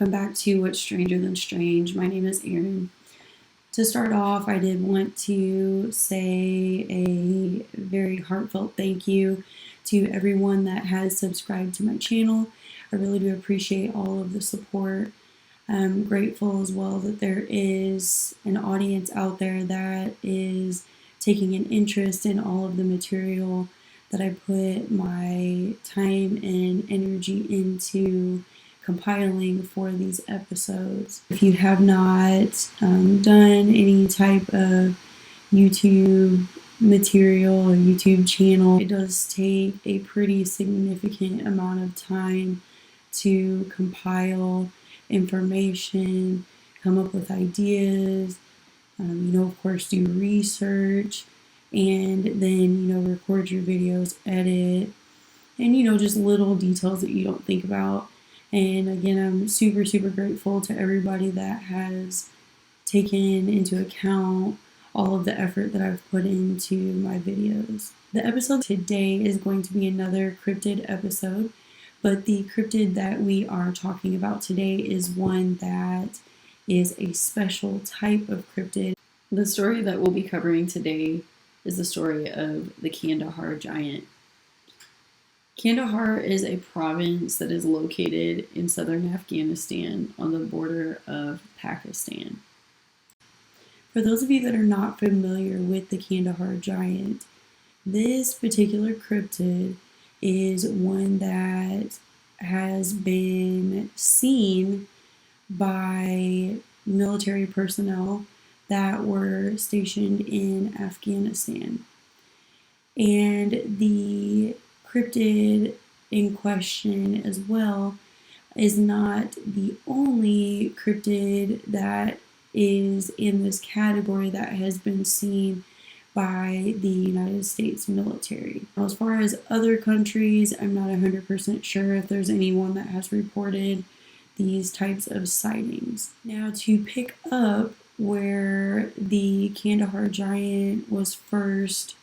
welcome back to What's Stranger Than Strange. My name is Erin. To start off, I did want to say a very heartfelt thank you to everyone that has subscribed to my channel. I really do appreciate all of the support. I'm grateful as well that there is an audience out there that is taking an interest in all of the material that I put my time and energy into compiling for these episodes. If you have not done any type of YouTube material or YouTube channel, it does take a pretty significant amount of time to compile information, come up with ideas, of course do research, and then, record your videos, edit, and, just little details that you don't think about. And again, I'm super, super grateful to everybody that has taken into account all of the effort that I've put into my videos. The episode today is going to be another cryptid episode, but the cryptid that we are talking about today is one that is a special type of cryptid. The story that we'll be covering today is the story of the Kandahar Giant. Kandahar is a province that is located in southern Afghanistan on the border of Pakistan. For those of you that are not familiar with the Kandahar Giant, this particular cryptid is one that has been seen by military personnel that were stationed in Afghanistan. And the cryptid in question as well is not the only cryptid that is in this category that has been seen by the United States military. As far as other countries, I'm not 100% sure if there's anyone that has reported these types of sightings. Now, to pick up where the Kandahar Giant was first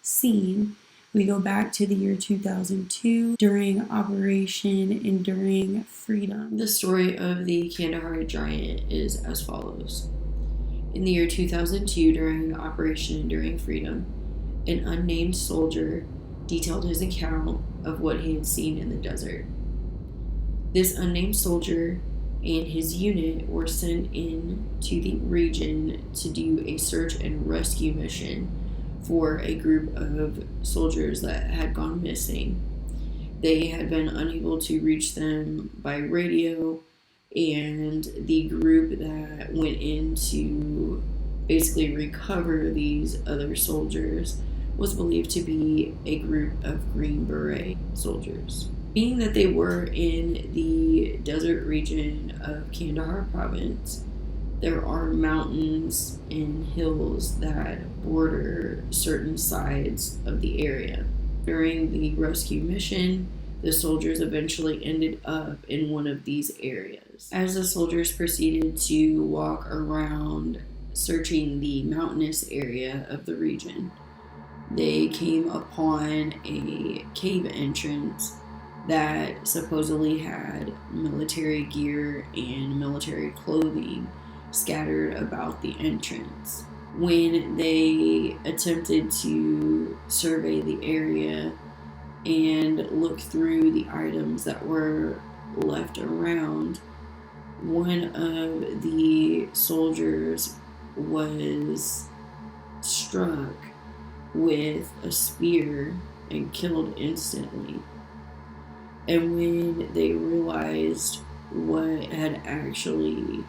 seen, we go back to the year 2002 during Operation Enduring Freedom. The story of the Kandahar Giant is as follows. In the year 2002, during Operation Enduring Freedom, an unnamed soldier detailed his account of what he had seen in the desert. This unnamed soldier and his unit were sent in to the region to do a search and rescue mission for a group of soldiers that had gone missing. They had been unable to reach them by radio, and the group that went in to basically recover these other soldiers was believed to be a group of Green Beret soldiers. Being that they were in the desert region of Kandahar province, there are mountains and hills that border certain sides of the area. During the rescue mission, the soldiers eventually ended up in one of these areas. As the soldiers proceeded to walk around searching the mountainous area of the region, they came upon a cave entrance that supposedly had military gear and military clothing scattered about the entrance. When they attempted to survey the area and look through the items that were left around, one of the soldiers was struck with a spear and killed instantly. And when they realized what had actually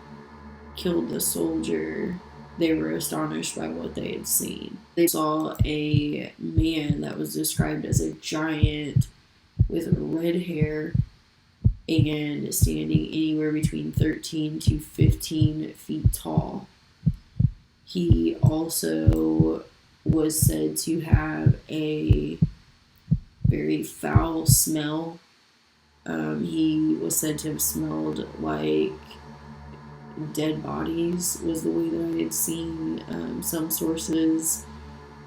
killed the soldier, they were astonished by what they had seen. They saw a man that was described as a giant with red hair and standing anywhere between 13 to 15 feet tall. He also was said to have a very foul smell. He was said to have smelled like dead bodies, was the way that I had seen. Some sources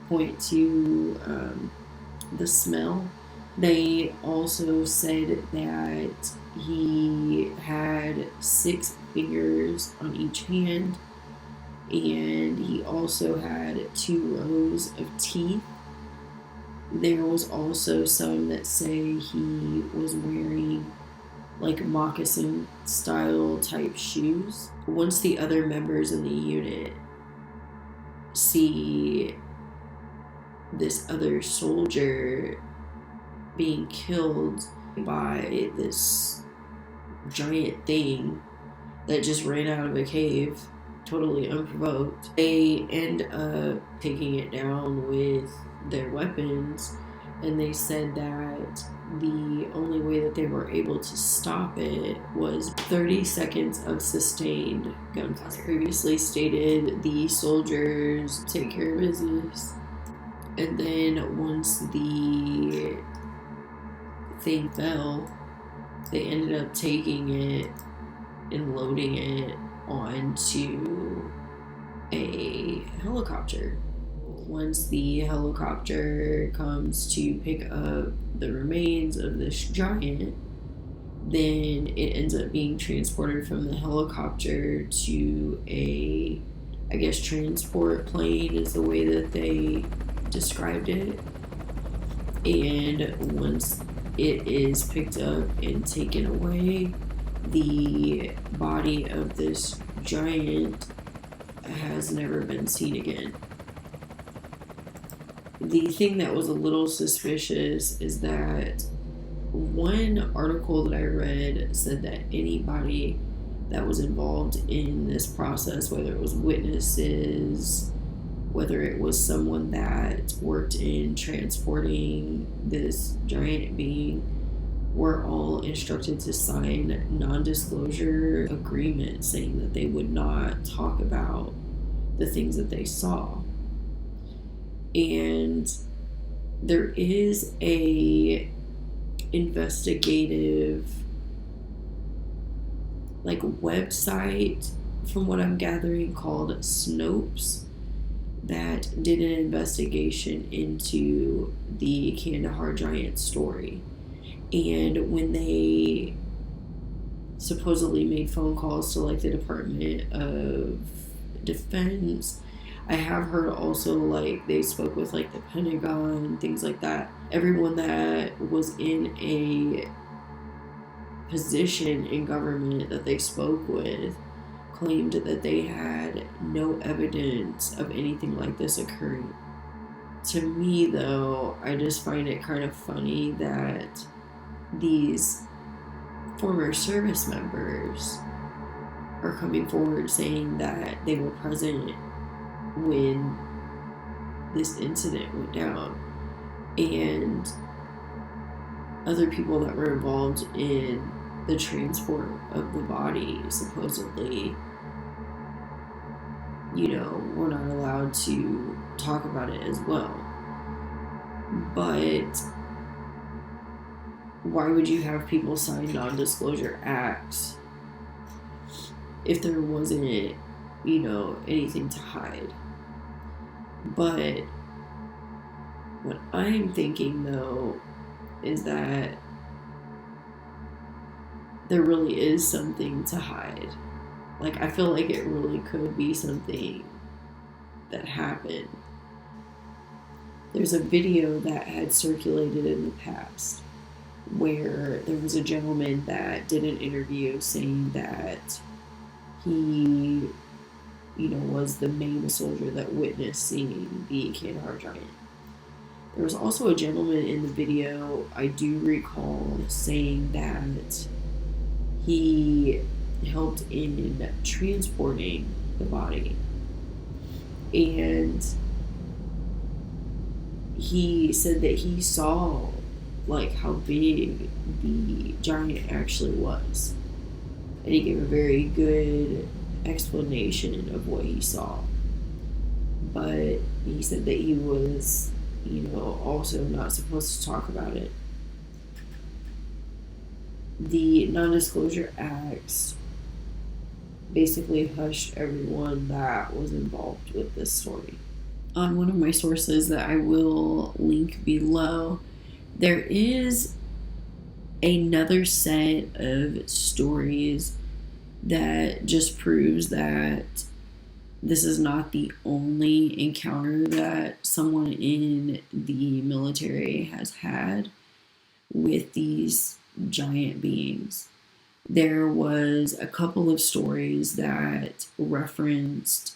point to the smell. They also said that he had 6 fingers on each hand, and he also had 2 rows of teeth. There was also some that say he was wearing like moccasin style type shoes. Once the other members in the unit see this other soldier being killed by this giant thing that just ran out of a cave totally unprovoked, they end up taking it down with their weapons, and they said that the only way that they were able to stop it was 30 seconds of sustained gunfire. As previously stated, the soldiers take care of business, and then once the thing fell, they ended up taking it and loading it onto a helicopter. Once the helicopter comes to pick up the remains of this giant, then it ends up being transported from the helicopter to a, I guess, transport plane is the way that they described it. And once it is picked up and taken away, the body of this giant has never been seen again. The thing that was a little suspicious is that one article that I read said that anybody that was involved in this process, whether it was witnesses, whether it was someone that worked in transporting this giant being, were all instructed to sign non-disclosure agreements saying that they would not talk about the things that they saw. And there is a investigative website, from what I'm gathering, called Snopes, that did an investigation into the Kandahar Giant story. And when they supposedly made phone calls to the Department of Defense, I have heard also they spoke with the Pentagon, things like that. Everyone that was in a position in government that they spoke with claimed that they had no evidence of anything like this occurring. To me, though, I just find it kind of funny that these former service members are coming forward saying that they were present when this incident went down, and other people that were involved in the transport of the body supposedly, were not allowed to talk about it as well. But why would you have people sign non-disclosure acts if there wasn't, anything to hide? But what I'm thinking, though, is that there really is something to hide. I feel like it really could be something that happened. There's a video that had circulated in the past where there was a gentleman that did an interview saying that he, was the main soldier that witnessed seeing the Kandahar Giant. There was also a gentleman in the video, I do recall, saying that he helped in transporting the body. And he said that he saw how big the giant actually was. And he gave a very good explanation of what he saw. But he said that he was, also not supposed to talk about it. The non-disclosure acts basically hushed everyone that was involved with this story. On one of my sources that I will link below, There is another set of stories that just proves that this is not the only encounter that someone in the military has had with these giant beings. There was a couple of stories that referenced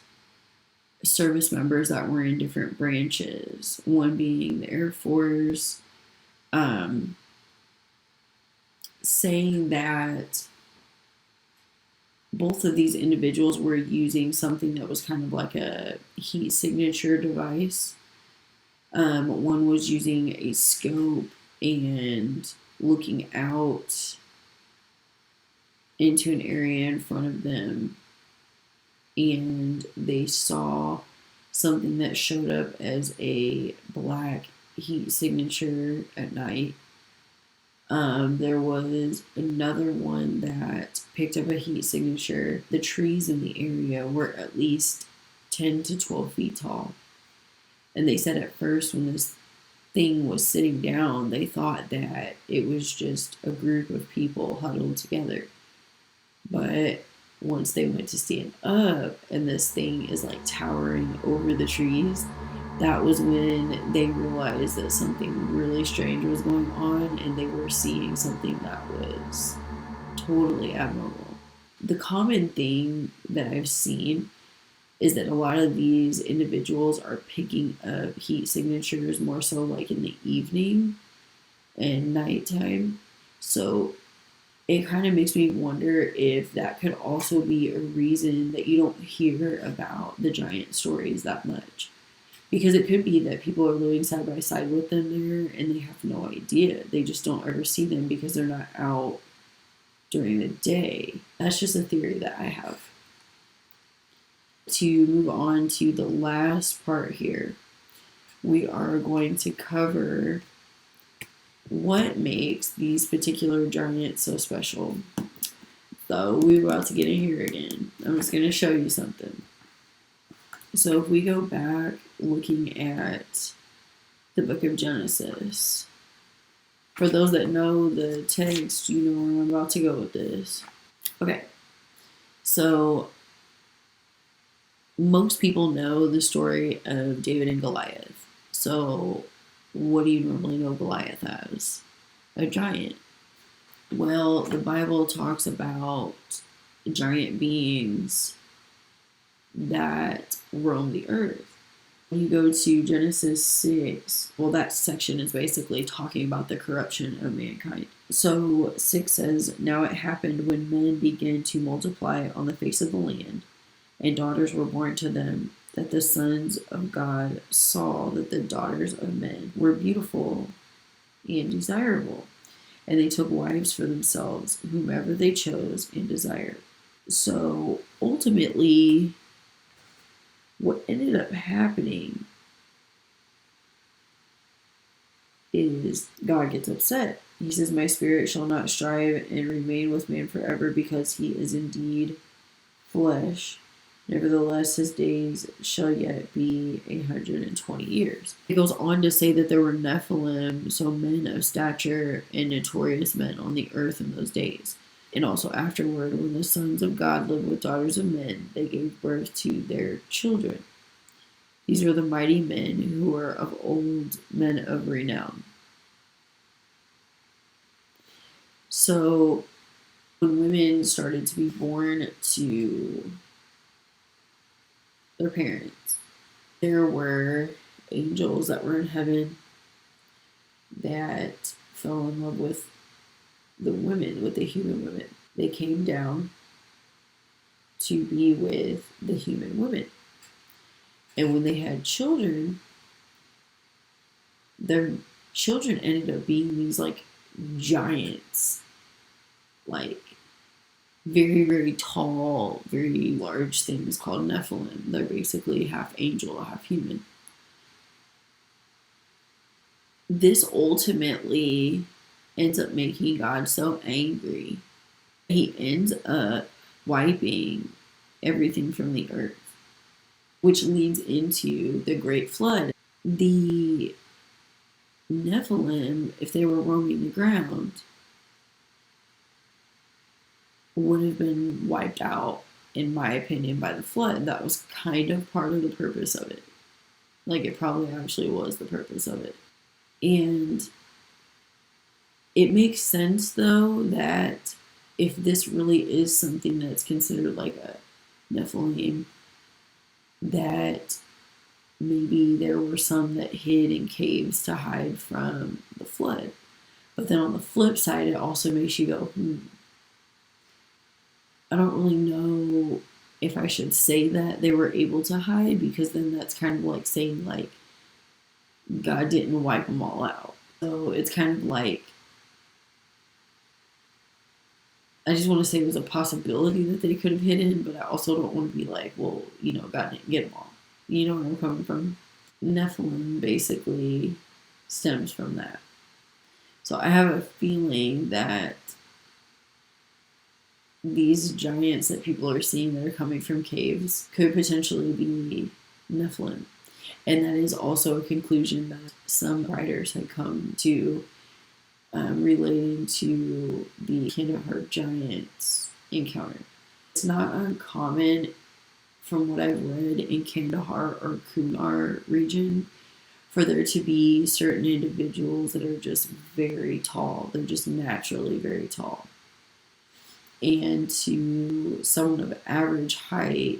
service members that were in different branches, one being the Air Force, saying that both of these individuals were using something that was kind of like a heat signature device. One was using a scope and looking out into an area in front of them, and they saw something that showed up as a black heat signature at night. There was another one that picked up a heat signature. The trees in the area were at least 10 to 12 feet tall. And they said at first when this thing was sitting down, they thought that it was just a group of people huddled together. But once they went to stand up and this thing is like towering over the trees, that was when they realized that something really strange was going on and they were seeing something that was totally abnormal. The common thing that I've seen is that a lot of these individuals are picking up heat signatures more so like in the evening and nighttime. So it kind of makes me wonder if that could also be a reason that you don't hear about the giant stories that much. Because it could be that people are living side by side with them there and they have no idea. They just don't ever see them because they're not out during the day. That's just a theory that I have. To move on to the last part here, we are going to cover what makes these particular giants so special. So we're about to get in here again. I'm just going to show you something. So if we go back looking at the book of Genesis, for those that know the text, you know where I'm about to go with this. Okay, so most people know the story of David and Goliath. So what do you normally know Goliath as? A giant. Well, the Bible talks about giant beings that roam the earth. When you go to Genesis 6, well, that section is basically talking about the corruption of mankind. So 6 says, "Now it happened when men began to multiply on the face of the land, and daughters were born to them, that the sons of God saw that the daughters of men were beautiful and desirable, and they took wives for themselves, whomever they chose and desired." So ultimately, what ended up happening is God gets upset. He says, "My spirit shall not strive and remain with man forever, because he is indeed flesh. Nevertheless, his days shall yet be 120 years." It goes on to say that there were Nephilim, so men of stature and notorious men on the earth in those days. And also afterward, when the sons of God lived with daughters of men, they gave birth to their children. These are the mighty men who were of old, men of renown. So when women started to be born to their parents, there were angels that were in heaven that fell in love with the women, with the human women. They came down to be with the human women. And when they had children, their children ended up being these like giants, like very, very tall, very large things called Nephilim. They're basically half angel, half human. This ultimately ends up making God so angry. He ends up wiping everything from the earth, which leads into the Great Flood. The Nephilim, if they were roaming the ground, would have been wiped out, in my opinion, by the flood. That was kind of part of the purpose of it. Like, it probably actually was the purpose of it. And it makes sense, though, that if this really is something that's considered like a Nephilim, that maybe there were some that hid in caves to hide from the flood. But then on the flip side, it also makes you go, I don't really know if I should say that they were able to hide, because then that's kind of like saying, like, God didn't wipe them all out. So it's kind of like, I just want to say it was a possibility that they could have hidden, but I also don't want to be like, well, God didn't get them all. You know where I'm coming from? Nephilim basically stems from that. So I have a feeling that these giants that people are seeing that are coming from caves could potentially be Nephilim. And that is also a conclusion that some writers had come to, relating to the Kandahar Giant's encounter. It's not uncommon, from what I've read, in Kandahar or Kunar region, for there to be certain individuals that are just very tall. They're just naturally very tall. And to someone of average height,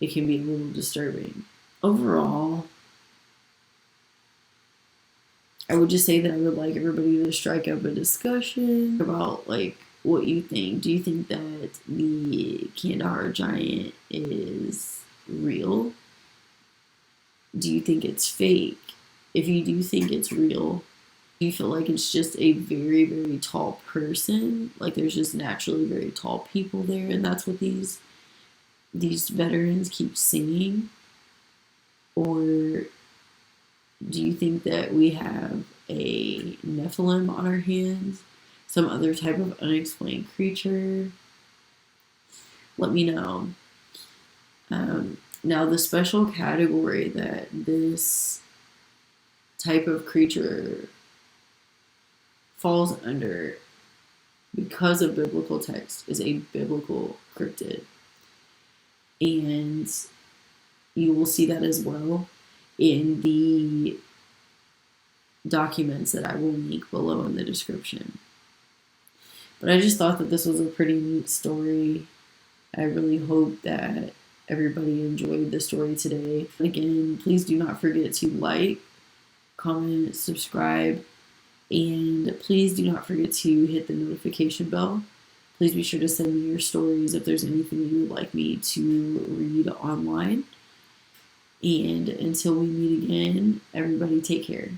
it can be a little disturbing. Overall, I would just say that I would like everybody to strike up a discussion about, like, what you think. Do you think that the Kandahar Giant is real? Do you think it's fake? If you do think it's real, do you feel like it's just a very, very tall person? Like, there's just naturally very tall people there, and that's what these veterans keep singing? Or do you think that we have a Nephilim on our hands? Some other type of unexplained creature? Let me know. Now, the special category that this type of creature falls under, because of biblical text, is a biblical cryptid. And you will see that as well in the documents that I will link below in the description. But I just thought that this was a pretty neat story. I really hope that everybody enjoyed the story today. Again, please do not forget to like, comment, subscribe, and please do not forget to hit the notification bell. Please be sure to send me your stories if there's anything you would like me to read online. And until we meet again, everybody take care.